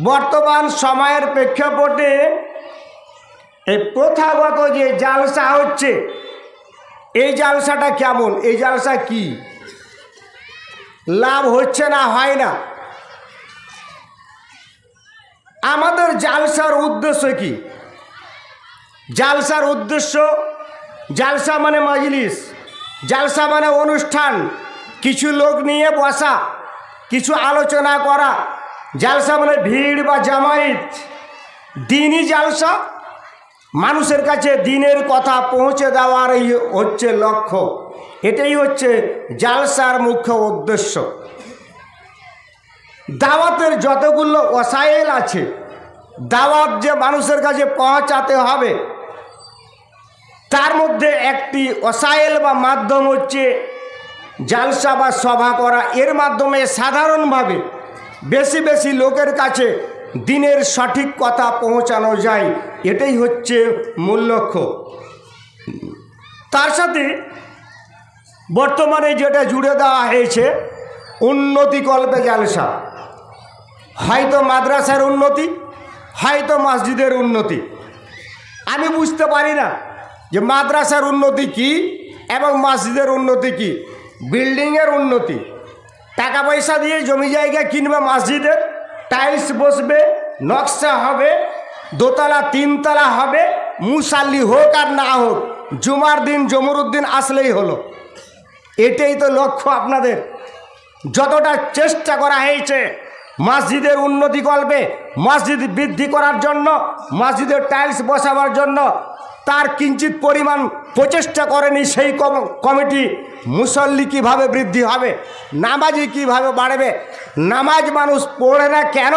বর্তমান সময়ের প্রেক্ষাপটে এই প্রথাগত যে জালসা হচ্ছে, এই জালসাটা কেমন, এই জালসা কি লাভ হচ্ছে না হয় না? আমাদের জালসার উদ্দেশ্য কি? জালসার উদ্দেশ্য, জালসা মানে মজলিস, জালসা মানে অনুষ্ঠান, কিছু লোক নিয়ে বসা, কিছু আলোচনা করা। জালসা মানে ভিড় বা জামায়াত। দিনই জালসা, মানুষের কাছে দিনের কথা পৌঁছে দেওয়ার এই হচ্ছে লক্ষ্য, এটাই হচ্ছে জালসার মুখ্য উদ্দেশ্য। দাওয়াতের যতগুলো ওসাইল আছে, দাওয়াত যে মানুষের কাছে পৌঁছাতে হবে, তার মধ্যে একটি ওসাইল বা মাধ্যম হচ্ছে জালসা বা সভা করা। এর মাধ্যমে সাধারণভাবে বেশি বেশি লোকের কাছে দিনের সঠিক কথা পৌঁছানো যায়, এটাই হচ্ছে মূল লক্ষ্য। তার সাথে বর্তমানে যেটা জুড়ে দেওয়া হয়েছে উন্নতিকল্পে জালসা, হয়তো মাদ্রাসার উন্নতি, হয়তো মসজিদের উন্নতি। আমি বুঝতে পারি না যে মাদ্রাসার উন্নতি কি এবং মসজিদের উন্নতি কি। বিল্ডিংয়ের উন্নতি, টাকা পয়সা দিয়ে জমি জায়গা কিনবে, মসজিদের টাইলস বসবে, নকশা হবে, দোতলা তিনতলা হবে, মুসাল্লি হোক আর না হোক, জুমার দিন জমরুদ্দিন আসলেই হলো। এটাই তো লক্ষ্য আপনাদের। যতটা চেষ্টা করা হয়েছে মসজিদের উন্নতি করবে, মসজিদ বৃদ্ধি করার জন্য, মসজিদের টাইলস বসাবার জন্য, তার কিঞ্চিত পরিমাণ প্রচেষ্টা করেনি সেই কমিটি। মুসল্লি কীভাবে বৃদ্ধি হবে, নামাজি কীভাবে বাড়বে, নামাজ মানুষ পড়ে না কেন,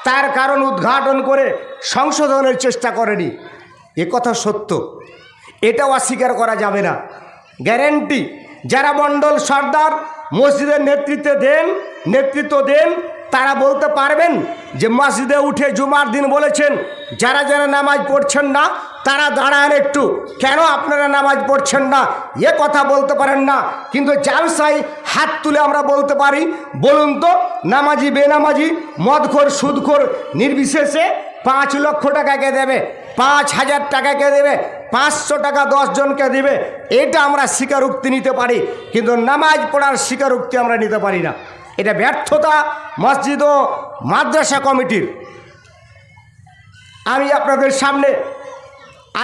তার কারণ উদ্ঘাটন করে সংশোধনের চেষ্টা করেনি। এ কথা সত্য, এটা অস্বীকার করা যাবে না। গ্যারেন্টি যারা মণ্ডল সর্দার মসজিদের নেতৃত্ব দেন তারা বলতে পারবেন যে মসজিদে উঠে জুমার দিন বলেছেন যারা যারা নামাজ পড়ছেন না তারা দাঁড়ান একটু, কেন আপনারা নামাজ পড়ছেন না, এ কথা বলতে পারেন না। কিন্তু জালসায় হাত তুলে আমরা বলতে পারি, বলুন তো নামাজি বেনামাজি মদখোর সুদখোর নির্বিশেষে 5 লক্ষ টাকাকে দেবে, 5,000 টাকাকে দেবে, 500 টাকা 10 জনকে দেবে, এটা আমরা স্বীকারোক্তি নিতে পারি। কিন্তু নামাজ পড়ার স্বীকারোক্তি আমরা নিতে পারি না। এটা ব্যর্থতা মসজিদ ও মাদ্রাসা কমিটির। আমি আপনাদের সামনে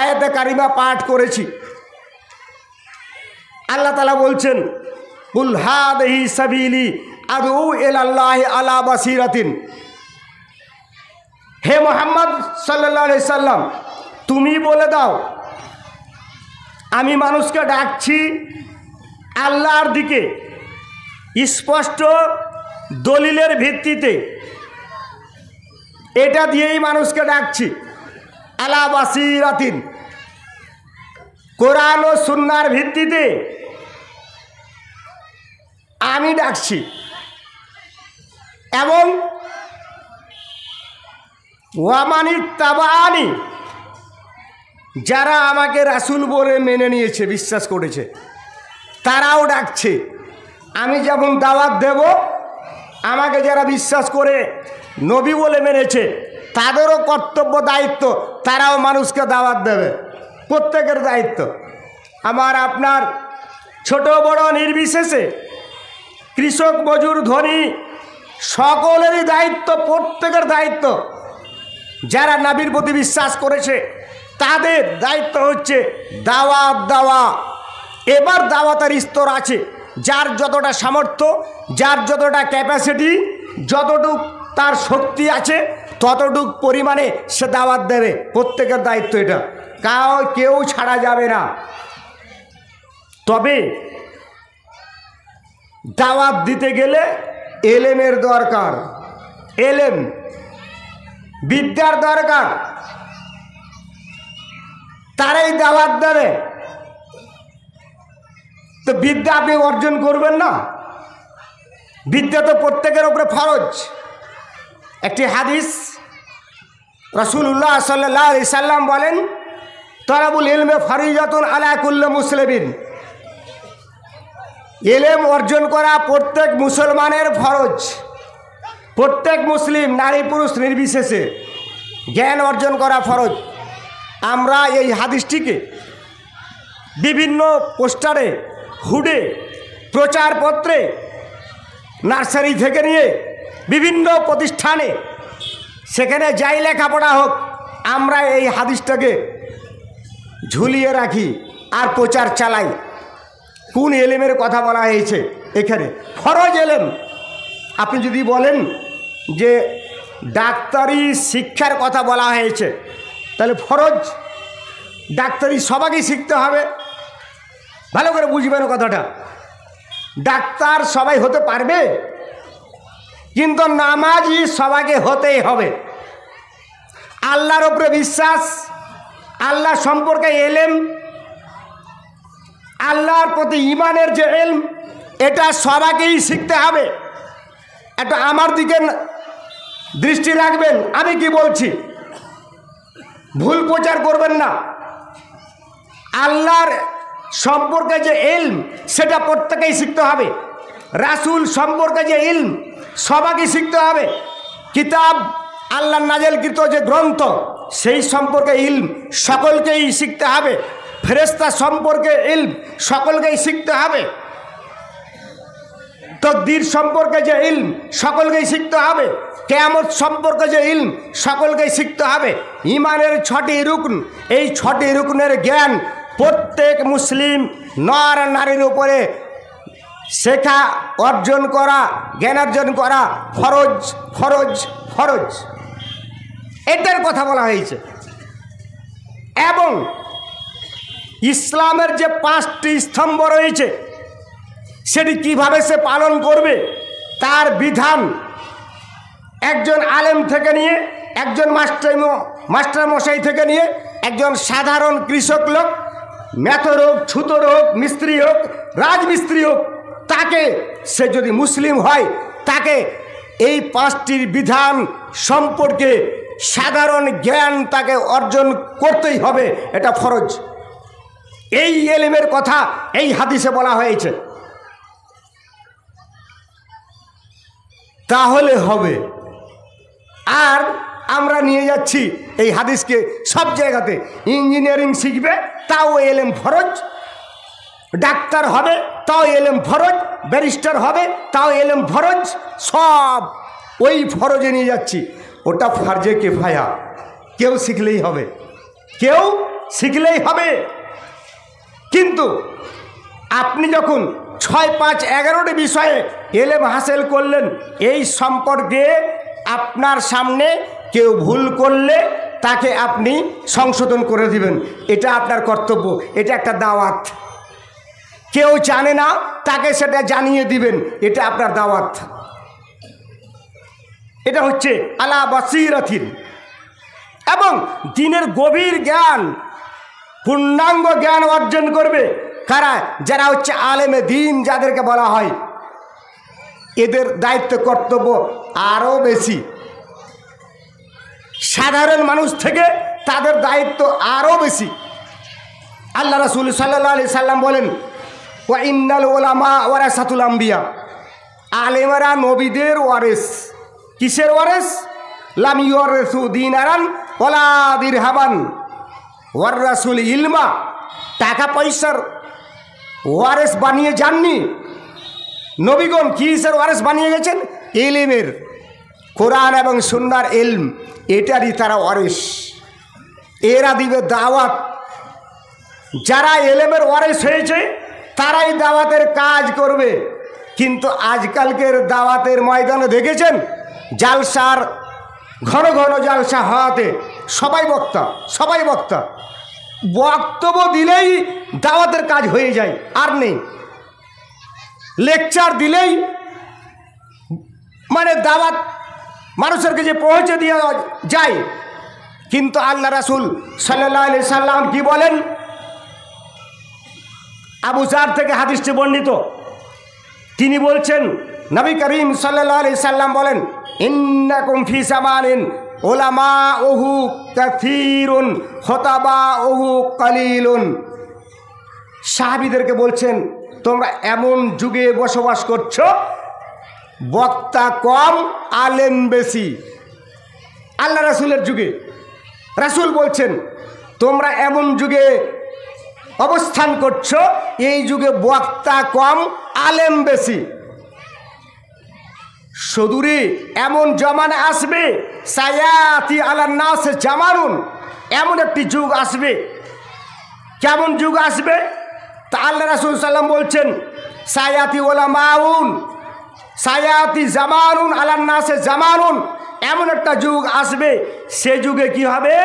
আয়াতে কারিমা পাঠ করেছি। আল্লাহ তাআলা বলছেন, কুল হাদিহি সাবিলি আদউ ইলাল্লাহি আলা বাসিরাতিন। হে মুহাম্মদ সাল্লাল্লাহু আলাইহি সাল্লাম, তুমি বলে দাও আমি মানুষকে ডাকছি আল্লাহর দিকে স্পষ্ট দলিলের ভিত্তিতে, এটা দিয়েই মানুষকে ডাকছি। আলা বাসিরাতিন, কোরআন ও সুন্নাহর ভিত্তিতে আমি ডাকছি। এবং ওয়ামানি তাবানি, যারা আমাকে রাসূল বলে মেনে নিয়েছে, বিশ্বাস করেছে, তারাও ডাকছে। আমি যেমন দাওয়াত দেব, আমাকে যারা বিশ্বাস করে নবী বলে মেনেছে তাদেরও কর্তব্য দায়িত্ব, তারাও মানুষকে দাওয়াত দেবে। প্রত্যেকের দায়িত্ব, আমার আপনার ছোট বড় নির্বিশেষে, কৃষক মজুর ধনী সকলেরই দায়িত্ব, প্রত্যেকের দায়িত্ব। যারা নবীর প্রতি বিশ্বাস করেছে তাদের দায়িত্ব হচ্ছে দাওয়াত দেওয়া। এবার দাওয়াতের স্তর আছে, যার যতটা সামর্থ্য, যার যতটা ক্যাপাসিটি, যতটুক তার শক্তি আছে ততটুক পরিমাণে সে দাওয়াত দেবে। প্রত্যেকের দায়িত্ব এটা, কেউ ছাড়া যাবে না। তবে দাওয়াত দিতে গেলে এলেমের দরকার, এলেম বিদ্যার দরকার, তারাই দাওয়াত দেবে। তো বিদ্যা আপনি অর্জন করবেন না, বিদ্যা তো প্রত্যেকের উপরে ফরজ। একটি হাদিস রাসূলুল্লাহ সাল্লাল্লাহু আলাইহি সাল্লাম বলেন, তলাবুল ইলমে ফরিজাতুন আলা কুল্লি মুসলিমিন, এলেম অর্জন করা প্রত্যেক মুসলমানের ফরজ। প্রত্যেক মুসলিম নারী পুরুষ নির্বিশেষে জ্ঞান অর্জন করা ফরজ। আমরা এই হাদিসটিকে বিভিন্ন পোস্টারে, হুডে, প্রচারপত্রে, নার্সারি থেকে নিয়ে বিভিন্ন প্রতিষ্ঠানে সেখানে যাই লেখাপড়া হোক, আমরা এই হাদিসটাকে ঝুলিয়ে রাখি আর প্রচার চালাই। কোন এলেমের কথা বলা হয়েছে এখানে? ফরজ এলেম। আপনি যদি বলেন যে ডাক্তারি শিক্ষার কথা বলা হয়েছে, তাহলে ফরজ ডাক্তারি সবাইকে শিখতে হবে। ভালো করে বুঝবেন কথাটা। ডাক্তার সবাই হতে পারবে, কিন্তু নামাজি সবাইকে হতেই হবে। আল্লাহর উপরে বিশ্বাস, আল্লাহ সম্পর্কে এলেম, আল্লাহর প্রতি ইমানের যে এলম, এটা সবাইকেই শিখতে হবে। এটা আমার দিকে দৃষ্টি রাখবেন, আমি কি বলছি, ভুল প্রচার করবেন না। আল্লাহর সম্পর্কে যে ইলম, সেটা প্রত্যেকেই শিখতে হবে। রাসূল সম্পর্কে যে ইলম, সবাইকে শিখতে হবে। কিতাব, আল্লাহর নাযিলকৃত যে গ্রন্থ, সেই সম্পর্কে ইলম সকলকেই শিখতে হবে। ফেরেশতা সম্পর্কে ইলম সকলকেই শিখতে হবে। তকদীর সম্পর্কে যে ইলম সকলকেই শিখতে হবে। কিয়ামত সম্পর্কে যে ইলম সকলকেই শিখতে হবে। ঈমানের 6টি রুকন, এই 6টি রুকনের জ্ঞান প্রত্যেক মুসলিম নর নারীর উপরে শেখা, অর্জন করা, জ্ঞান অর্জন করা ফরজ, ফরজ, ফরজ। এটার কথা বলা হয়েছে। এবং ইসলামের যে 5টি স্তম্ভ রয়েছে, সেটি কিভাবে সে পালন করবে তার বিধান একজন আলেম থেকে নিয়ে, একজন মাস্টার মশাই থেকে নিয়ে, একজন সাধারণ কৃষক লোক, মেথর হোক, ছুতর হোক, মিস্ত্রি হোক, রাজমিস্ত্রি হোক, তাকে, সে যদি মুসলিম হয়, তাকে এই 5টির বিধান সম্পর্কে সাধারণ জ্ঞান তাকে অর্জন করতেই হবে। এটা ফরজ। এই এলেমের কথা এই হাদিসে বলা হয়েছে। তাহলে হবে। আর আমরা নিয়ে যাচ্ছি এই হাদিসকে সব জায়গাতে। ইঞ্জিনিয়ারিং শিখবে, তাও এলেম ফরজ। ডাক্তার হবে, তাও এলেম ফরজ। ব্যারিস্টার হবে, তাও এলেম ফরজ। সব ওই ফরজে নিয়ে যাচ্ছি। ওটা ফার্জে কিফায়া, কেউ শিখলেই হবে, কেউ শিখলেই হবে। কিন্তু আপনি যখন 6, 5, 11টি বিষয়ে এলেম হাসিল করলেন, এই সম্পর্কে আপনার সামনে কেউ ভুল করলে তাকে আপনি সংশোধন করে দিবেন, এটা আপনার কর্তব্য। এটা একটা দাওয়াত। কেউ জানে না, তাকে সেটা জানিয়ে দিবেন, এটা আপনার দাওয়াত। এটা হচ্ছে আলা বাসীরাতিন। এবং দিনের গভীর জ্ঞান, পূর্ণাঙ্গ জ্ঞান অর্জন করবে কারা? যারা হচ্ছে আলেমে দ্বীন, যাদেরকে বলা হয়। এদের দায়িত্ব, কর্তব্য আরও বেশি। সাধারণ মানুষ থেকে তাদের দায়িত্ব আরও বেশি। আল্লাহ রাসূল সাল্লাল্লাহু আলাইহি সাল্লাম বলেন, ওয়া ইন্নাল উলামা ওয়ারাসাতুল আম্বিয়া। আলেমরা নবীদের ওয়ারিস। কিসের ওয়ারিস? লাম ইউরিসু দিনারান ওয়ালা দিরহামান ওয়ার রাসূল ইলমা। টাকা পয়সার ওয়ারিস বানিয়ে যাননি নবীগণ। কিসের ওয়ারিস বানিয়ে গেছেন? ইলমের, কোরআন এবং সুন্নাহর ইলম, এটারই তারা ওয়ারিস। এরা দিবে দাওয়াত। যারা ইলমের ওয়ারিস হয়েছে তারাই দাওয়াতের কাজ করবে। কিন্তু আজকালকের দাওয়াতের ময়দানে দেখেছেন, জালসার ঘন ঘন জালসা হওয়াতে সবাই বক্তা, সবাই বক্তা। বক্তব্য দিলেই দাওয়াতের কাজ হয়ে যায়, আর নেই। লেকচার দিলেই মানে দাওয়াত মানুষের কাছে পৌঁছে দেওয়া যায়। কিন্তু আল্লাহ রাসূল সাল্লাল্লাহু আলাইহি সাল্লাম কি বলেন? আবু যার থেকে হাদিসটি বর্ণিত, তিনি বলছেন, নবী করিম সাল্লাল্লাহু আলাইহি সাল্লাম বলেন, ইন্নাকুম ফি জামানিন উলামাউহু কাসীরুন খুতাবাউহু কলিলুন। সাহাবীদেরকে বলছেন, তোমরা এমন যুগে বসবাস করছো বক্তা কম আলেম বেশি। আল্লাহ রাসূলের যুগে রাসূল বলছেন তোমরা এমন যুগে অবস্থান করছো, এই যুগে বক্তা কম আলেম বেশি। সদুরে এমন জমানা আসবে, সায়াতি আলান নাস জামানুন, এমন একটি যুগ আসবে। কেমন যুগ আসবে? তা আল্লাহ রাসূল সাল্লাম বলছেন সায়াতি উলামাউন, সায়াতি জামানুন আলান নাসে জামানুন, এমন একটা যুগ আসবে, সে যুগে কি হবে?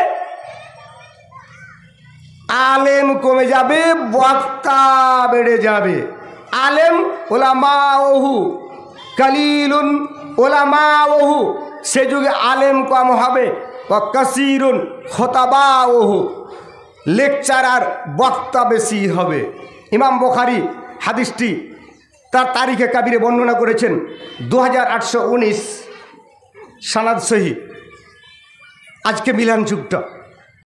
আলেম কমে যাবে, বক্তা বেড়ে যাবে। আলেম ওলামাওহু কালিলুন ওলামাওহু, সে যুগে আলেম কম হবে। কাসিরুন খোতাবাওহু, লেকচারার বক্তা বেশি হবে। ইমাম বুখারী হাদিসটি তার তারিখে কাবিরে বর্ণনা করেছেন 2819 সনদ সহি। আজকে মিলান যুগটা